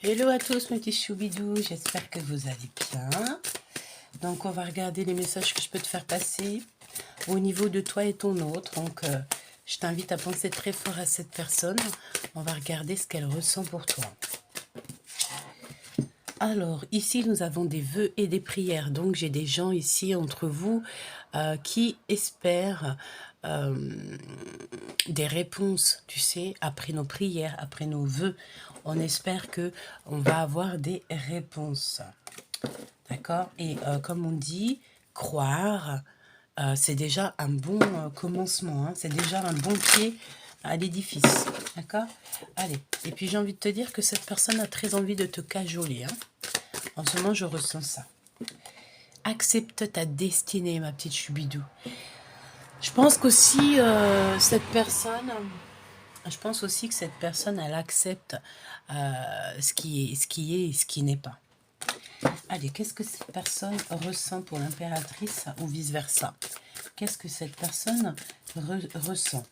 Hello à tous mes petits choubidous, j'espère que vous allez bien. Donc on va regarder les messages que je peux te faire passer au niveau de toi et ton autre. Donc je t'invite à penser très fort à cette personne. On va regarder ce qu'elle ressent pour toi. Alors ici nous avons des vœux et des prières. Donc j'ai des gens ici entre vous qui espèrent des réponses, tu sais, après nos prières, après nos vœux. On espère que on va avoir des réponses. D'accord? Et comme on dit, croire, c'est déjà un bon commencement. Hein, c'est déjà un bon pied à l'édifice. D'accord? Allez. Et puis j'ai envie de te dire que cette personne a très envie de te cajoler. Hein. En ce moment, je ressens ça. Accepte ta destinée, ma petite chubidou. Je pense qu'aussi, cette personne... Je pense aussi que cette personne, elle accepte ce qui est et ce qui n'est pas. Allez, qu'est-ce que cette personne ressent pour l'impératrice ou vice-versa? Qu'est-ce que cette personne ressent?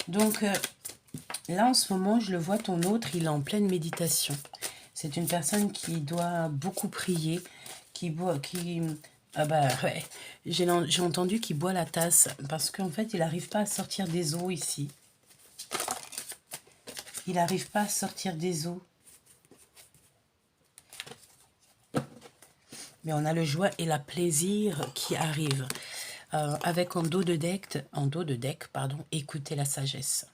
Donc, là, en ce moment, je le vois, ton autre, il est en pleine méditation. C'est une personne qui doit beaucoup prier, ah bah ouais, j'ai entendu qu'il boit la tasse, parce qu'en fait, il n'arrive pas à sortir des eaux ici. Il n'arrive pas à sortir des eaux. Mais on a le joie et la plaisir qui arrivent. Avec en dos de deck, pardon, écouter la sagesse.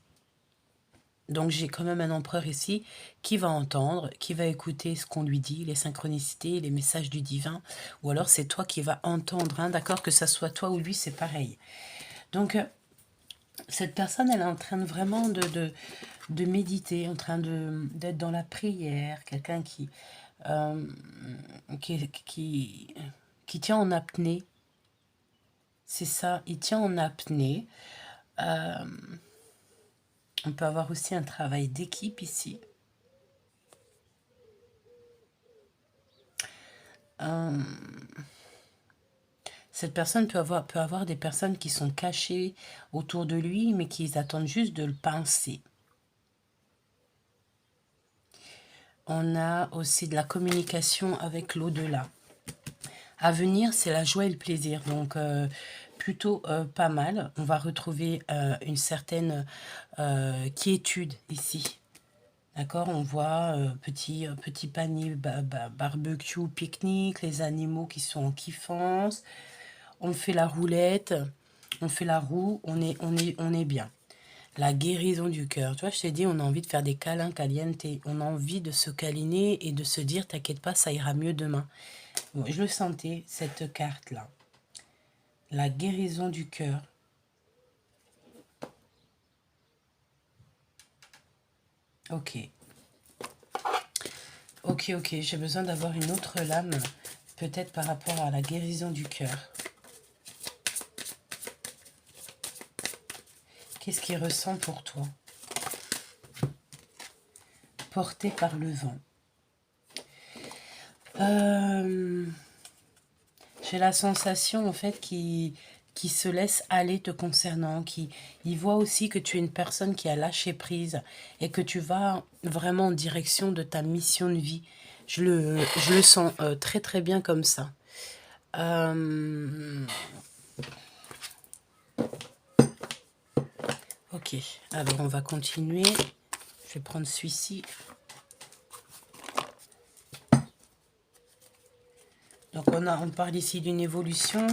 Donc j'ai quand même un empereur ici qui va entendre, qui va écouter ce qu'on lui dit, les synchronicités, les messages du divin. Ou alors c'est toi qui vas entendre, hein, d'accord, que ça soit toi ou lui, c'est pareil. Donc cette personne, elle est en train de vraiment de méditer, en train d'être dans la prière, quelqu'un qui tient en apnée. C'est ça, il tient en apnée. On peut avoir aussi un travail d'équipe ici. Cette personne peut avoir des personnes qui sont cachées autour de lui, mais qui attendent juste de le pincer. On a aussi de la communication avec l'au-delà. À venir, c'est la joie et le plaisir. Donc, plutôt pas mal. On va retrouver une certaine quiétude ici. D'accord, on voit petit panier barbecue, pique-nique, les animaux qui sont en kiffance. On fait la roulette, on fait la roue, on est bien. La guérison du cœur. Tu vois, je t'ai dit, on a envie de faire des câlins caliente. On a envie de se câliner et de se dire, t'inquiète pas, ça ira mieux demain. Bon, je le sentais, cette carte-là. La guérison du cœur. Ok. Ok, j'ai besoin d'avoir une autre lame, peut-être par rapport à la guérison du cœur. Qu'est-ce qu'il ressent pour toi? Porté par le vent. J'ai la sensation, en fait, qui se laisse aller te concernant, il voit aussi que tu es une personne qui a lâché prise et que tu vas vraiment en direction de ta mission de vie. Je le sens très très bien comme ça. Ok, alors on va continuer. Je vais prendre celui-ci. Donc on parle ici d'une évolution.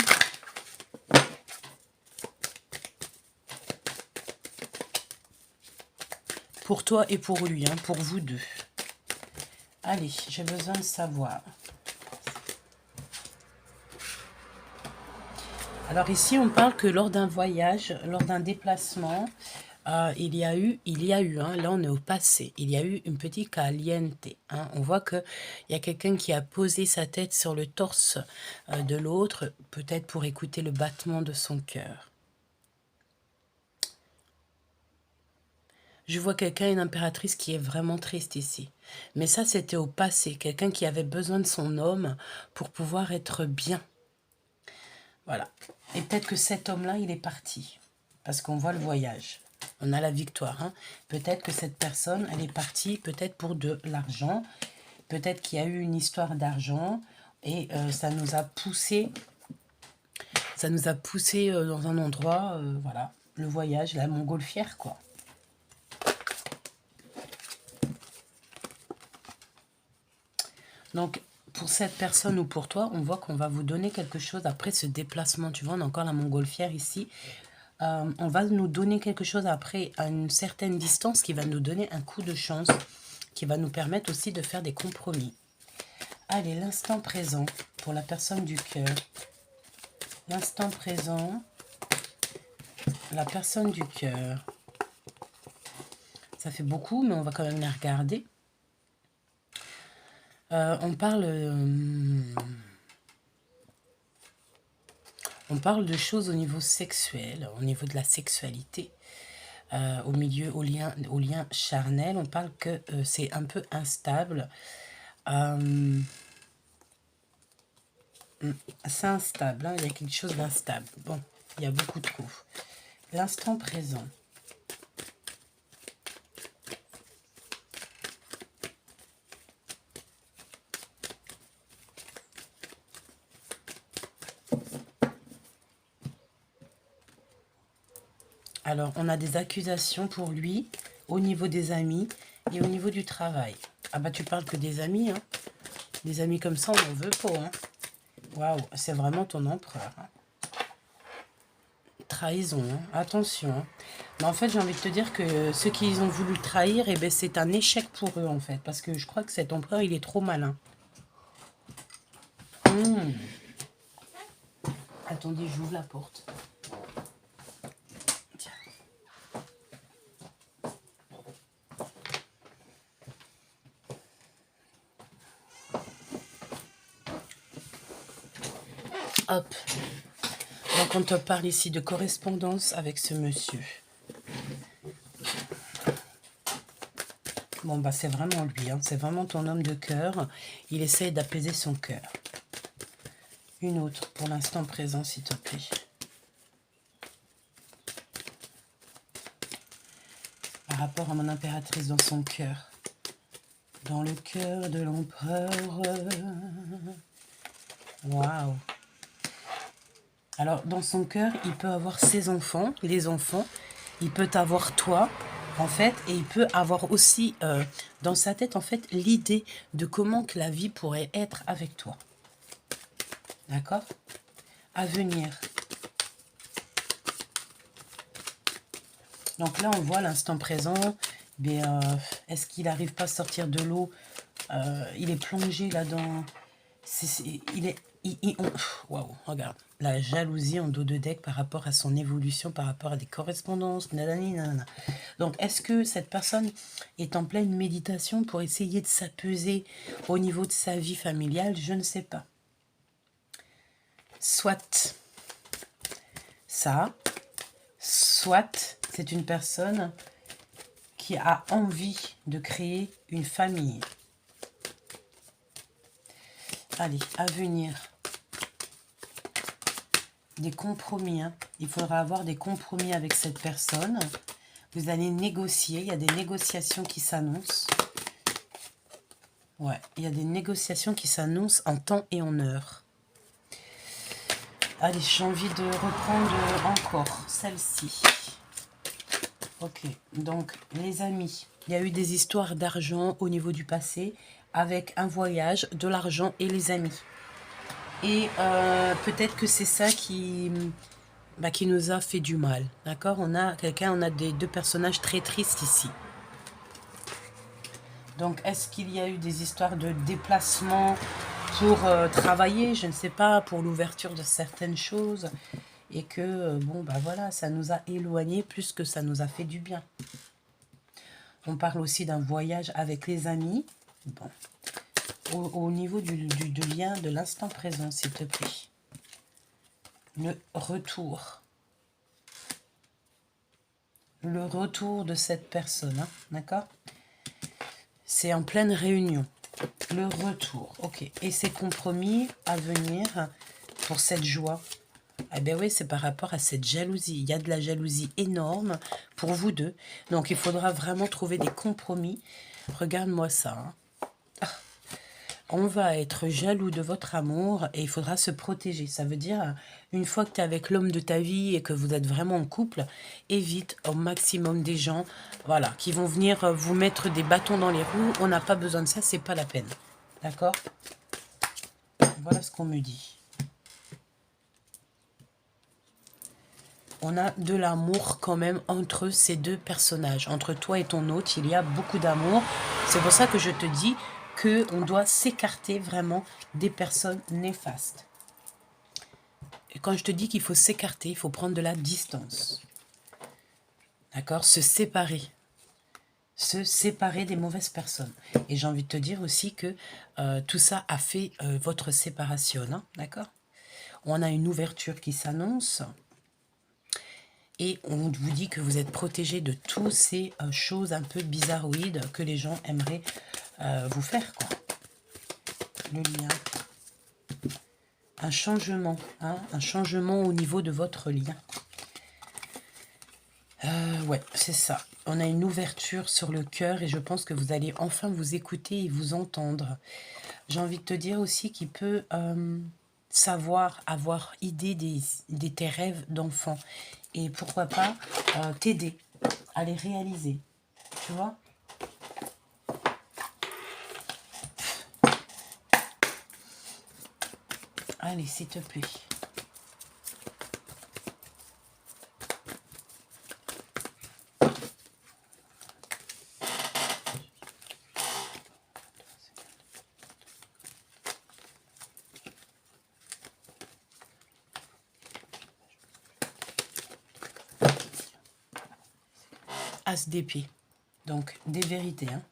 Pour toi et pour lui, hein, pour vous deux. Allez, j'ai besoin de savoir. Alors ici, on parle que lors d'un voyage, lors d'un déplacement, il y a eu, hein, là on est au passé, il y a eu une petite caliente. Hein, on voit qu'il y a quelqu'un qui a posé sa tête sur le torse de l'autre, peut-être pour écouter le battement de son cœur. Je vois quelqu'un, une impératrice qui est vraiment triste ici. Mais ça, c'était au passé. Quelqu'un qui avait besoin de son homme pour pouvoir être bien. Voilà. Et peut-être que cet homme-là, il est parti. Parce qu'on voit le voyage. On a la victoire. Hein. Peut-être que cette personne, elle est partie peut-être pour de l'argent. Peut-être qu'il y a eu une histoire d'argent. Et ça nous a poussé. Ça nous a poussé dans un endroit, voilà. Le voyage, la montgolfière, quoi. Donc, pour cette personne ou pour toi, on voit qu'on va vous donner quelque chose après ce déplacement. Tu vois, on a encore la montgolfière ici. On va nous donner quelque chose après à une certaine distance qui va nous donner un coup de chance, qui va nous permettre aussi de faire des compromis. Allez, l'instant présent pour la personne du cœur. L'instant présent, la personne du cœur. Ça fait beaucoup, mais on va quand même les regarder. On parle de choses au niveau sexuel, au niveau de la sexualité, au lien charnel. On parle que c'est un peu instable. C'est instable, hein, il y a quelque chose d'instable. Bon, il y a beaucoup trop. L'instant présent. Alors, on a des accusations pour lui au niveau des amis et au niveau du travail. Ah bah, tu parles que des amis, hein. Des amis comme ça, on n'en veut pas, hein. Waouh, c'est vraiment ton empereur. Hein. Trahison, hein. Attention. Hein. Mais en fait, j'ai envie de te dire que ceux qui ont voulu le trahir, eh ben, c'est un échec pour eux, en fait. Parce que je crois que cet empereur, il est trop malin. Attendez, j'ouvre la porte. Tiens. Hop. Donc, on te parle ici de correspondance avec ce monsieur. Bon, bah, c'est vraiment lui. Hein. C'est vraiment ton homme de cœur. Il essaie d'apaiser son cœur. Une autre pour l'instant présent, s'il te plaît. Par rapport à mon impératrice dans son cœur. Dans le cœur de l'empereur. Waouh. Alors, dans son cœur, il peut avoir ses enfants, les enfants. Il peut avoir toi, en fait. Et il peut avoir aussi, dans sa tête, en fait, l'idée de comment que la vie pourrait être avec toi. D'accord? À venir. Donc là, on voit l'instant présent. Mais est-ce qu'il n'arrive pas à sortir de l'eau? Il est plongé là-dedans. Waouh, regarde. La jalousie en dos de deck par rapport à son évolution, par rapport à des correspondances. Nanani, nanana. Donc, est-ce que cette personne est en pleine méditation pour essayer de s'apaiser au niveau de sa vie familiale? Je ne sais pas. Soit ça, soit c'est une personne qui a envie de créer une famille. Allez, à venir. Des compromis. Hein. Il faudra avoir des compromis avec cette personne. Vous allez négocier. Il y a des négociations qui s'annoncent. Ouais, il y a des négociations qui s'annoncent en temps et en heure. Allez, j'ai envie de reprendre encore celle-ci. Ok, donc les amis, il y a eu des histoires d'argent au niveau du passé avec un voyage, de l'argent et les amis. Et peut-être que c'est ça qui nous a fait du mal. D'accord? On a deux personnages très tristes ici. Donc, est-ce qu'il y a eu des histoires de déplacement pour travailler? Je ne sais pas, pour l'ouverture de certaines choses. Et que, bon, bah voilà, ça nous a éloignés plus que ça nous a fait du bien. On parle aussi d'un voyage avec les amis. Bon. Au niveau du lien de l'instant présent, s'il te plaît. Le retour. le retour de cette personne, hein, d'accord? C'est en pleine réunion. Le retour, ok. Et ces compromis à venir pour cette joie. Eh bien oui, c'est par rapport à cette jalousie. Il y a de la jalousie énorme pour vous deux. Donc il faudra vraiment trouver des compromis. Regarde-moi ça, hein. On va être jaloux de votre amour et il faudra se protéger. Ça veut dire, une fois que tu es avec l'homme de ta vie et que vous êtes vraiment en couple, évite au maximum des gens, voilà, qui vont venir vous mettre des bâtons dans les roues. On n'a pas besoin de ça, c'est pas la peine. D'accord? Voilà ce qu'on me dit. On a de l'amour quand même entre ces deux personnages. Entre toi et ton hôte, il y a beaucoup d'amour. C'est pour ça que je te dis qu'on doit s'écarter vraiment des personnes néfastes. Et quand je te dis qu'il faut s'écarter, il faut prendre de la distance. D'accord? Se séparer. Se séparer des mauvaises personnes. Et j'ai envie de te dire aussi que tout ça a fait votre séparation. Hein? D'accord? On a une ouverture qui s'annonce. Et on vous dit que vous êtes protégé de toutes ces choses un peu bizarroïdes que les gens aimeraient vous faire, quoi. Le lien. Un changement, hein, un changement au niveau de votre lien. Ouais, c'est ça. On a une ouverture sur le cœur et je pense que vous allez enfin vous écouter et vous entendre. J'ai envie de te dire aussi qu'il peut savoir, avoir idée de tes rêves d'enfant. Et pourquoi pas t'aider à les réaliser. Tu vois? Allez, s'il te plaît. As d'épée. Donc, des vérités. Hein.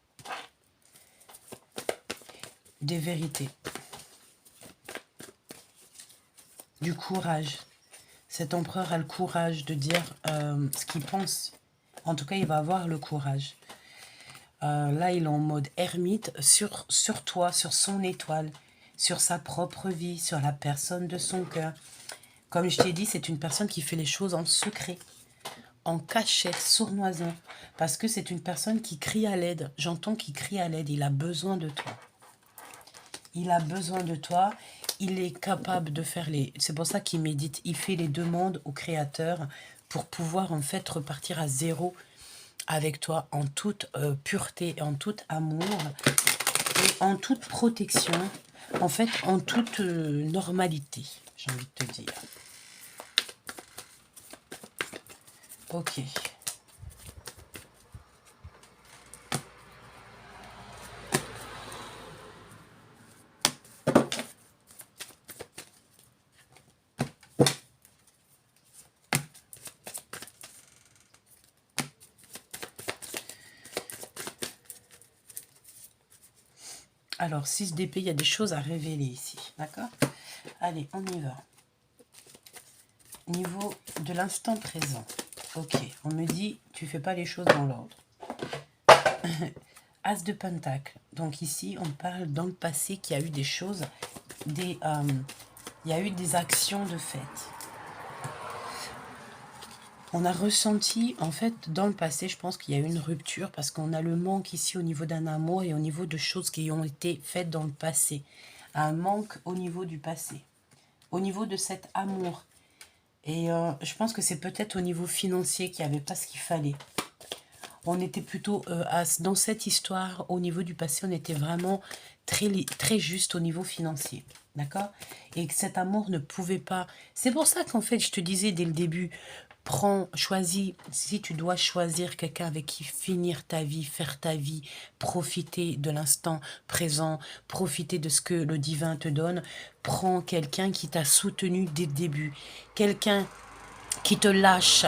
Des vérités. Du courage. Cet empereur a le courage de dire ce qu'il pense. En tout cas, il va avoir le courage. Là, il est en mode ermite sur toi, sur son étoile, sur sa propre vie, sur la personne de son cœur. Comme je t'ai dit, c'est une personne qui fait les choses en secret, en cachette, sournoisant. Parce que c'est une personne qui crie à l'aide. J'entends qu'il crie à l'aide. Il a besoin de toi. Il a besoin de toi. Il est capable de faire les... C'est pour ça qu'il médite. Il fait les demandes au Créateur pour pouvoir en fait repartir à zéro avec toi en toute pureté, en tout amour et en toute protection. En fait, en toute normalité, j'ai envie de te dire. Ok. Alors, 6 d'épée, il y a des choses à révéler ici. D'accord? Allez, on y va. Niveau de l'instant présent. Ok, on me dit, tu fais pas les choses dans l'ordre. As de pentacle. Donc ici, on parle dans le passé qu'il y a eu des choses, il y a eu des actions de fait. On a ressenti, en fait, dans le passé, je pense qu'il y a eu une rupture parce qu'on a le manque ici au niveau d'un amour et au niveau de choses qui ont été faites dans le passé. Un manque au niveau du passé, au niveau de cet amour. Et je pense que c'est peut-être au niveau financier qu'il n'y avait pas ce qu'il fallait. On était plutôt, dans cette histoire, au niveau du passé, on était vraiment très juste au niveau financier. D'accord? Et que cet amour ne pouvait pas... C'est pour ça qu'en fait, je te disais dès le début, choisis, si tu dois choisir quelqu'un avec qui finir ta vie, faire ta vie, profiter de l'instant présent, profiter de ce que le divin te donne, prends quelqu'un qui t'a soutenu dès le début. Quelqu'un qui te lâche,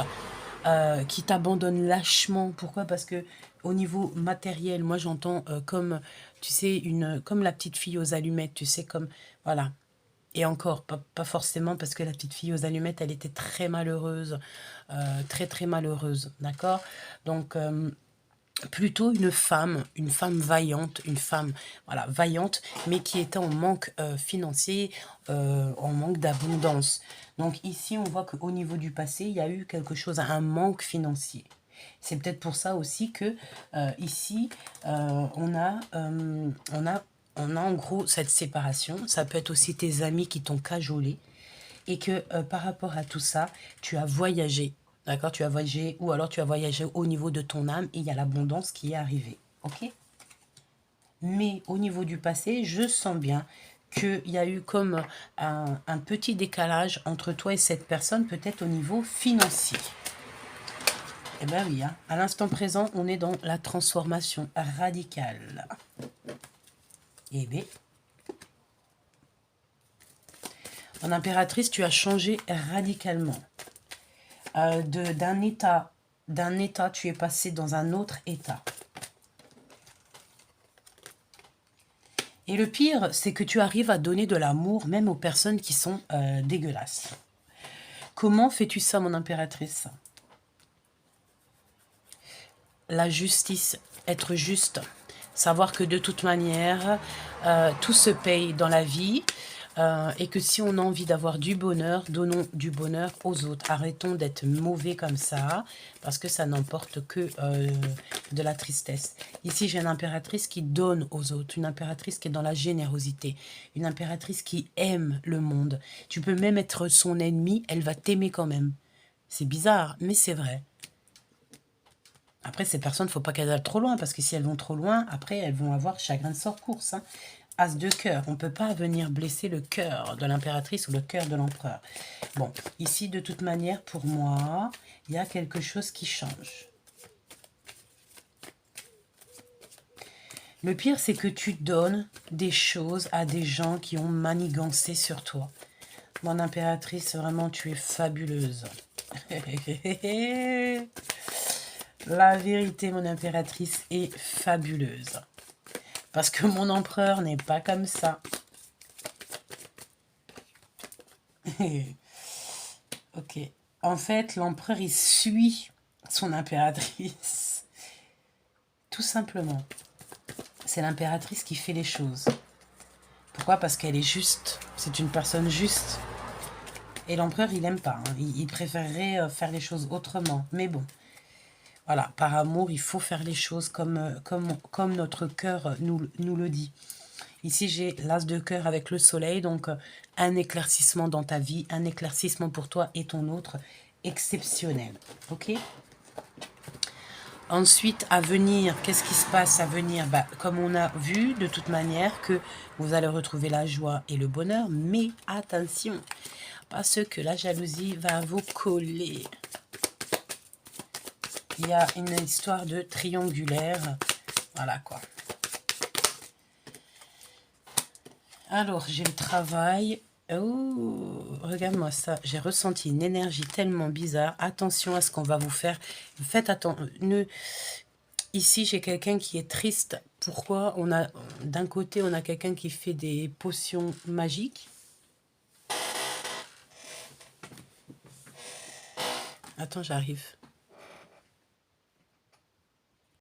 qui t'abandonne lâchement. Pourquoi? Parce que au niveau matériel, moi j'entends comme, tu sais, comme la petite fille aux allumettes, tu sais, comme, voilà. Et encore, pas forcément parce que la petite fille aux allumettes, elle était très malheureuse, très malheureuse, d'accord? Donc, plutôt une femme vaillante, une femme, voilà, vaillante, mais qui était en manque financier, en manque d'abondance. Donc ici, on voit qu'au niveau du passé, il y a eu quelque chose, un manque financier. C'est peut-être pour ça aussi que ici, on a en gros cette séparation. Ça peut être aussi tes amis qui t'ont cajolé et que par rapport à tout ça, tu as voyagé. D'accord? Tu as voyagé ou alors tu as voyagé au niveau de ton âme et il y a l'abondance qui est arrivée. Ok? Mais au niveau du passé, je sens bien qu'il y a eu comme un petit décalage entre toi et cette personne, peut-être au niveau financier. Eh bien oui, hein. À l'instant présent, on est dans la transformation radicale. Eh bien, en impératrice, tu as changé radicalement. D'un état, tu es passé dans un autre état. Et le pire, c'est que tu arrives à donner de l'amour même aux personnes qui sont dégueulasses. Comment fais-tu ça, mon impératrice? La justice, être juste, savoir que de toute manière, tout se paye dans la vie et que si on a envie d'avoir du bonheur, donnons du bonheur aux autres. Arrêtons d'être mauvais comme ça parce que ça n'emporte que de la tristesse. Ici, j'ai une impératrice qui donne aux autres, une impératrice qui est dans la générosité, une impératrice qui aime le monde. Tu peux même être son ennemi, elle va t'aimer quand même. C'est bizarre, mais c'est vrai. Après, ces personnes, il ne faut pas qu'elles aillent trop loin, parce que si elles vont trop loin, après, elles vont avoir chagrin de sort course. Hein. As de cœur, on ne peut pas venir blesser le cœur de l'impératrice ou le cœur de l'empereur. Bon, ici, de toute manière, pour moi, il y a quelque chose qui change. Le pire, c'est que tu donnes des choses à des gens qui ont manigancé sur toi. Mon impératrice, vraiment, tu es fabuleuse. La vérité, mon impératrice, est fabuleuse. Parce que mon empereur n'est pas comme ça. Ok. En fait, l'empereur, il suit son impératrice. Tout simplement. C'est l'impératrice qui fait les choses. Pourquoi? Parce qu'elle est juste. C'est une personne juste. Et l'empereur, il n'aime pas. Hein. Il préférerait faire les choses autrement. Mais bon. Voilà, par amour, il faut faire les choses comme notre cœur nous le dit. Ici, j'ai l'as de cœur avec le soleil, donc un éclaircissement dans ta vie, un éclaircissement pour toi et ton autre, exceptionnel. Ok? Ensuite, à venir, qu'est-ce qui se passe à venir? Bah, comme on a vu, de toute manière, que vous allez retrouver la joie et le bonheur, mais attention, parce que la jalousie va vous coller. Il y a une histoire de triangulaire. Voilà quoi. Alors, j'ai le travail. Oh, regarde-moi ça. J'ai ressenti une énergie tellement bizarre. Attention à ce qu'on va vous faire. Faites attention. Ici, j'ai quelqu'un qui est triste. Pourquoi? D'un côté, on a quelqu'un qui fait des potions magiques. Attends, j'arrive.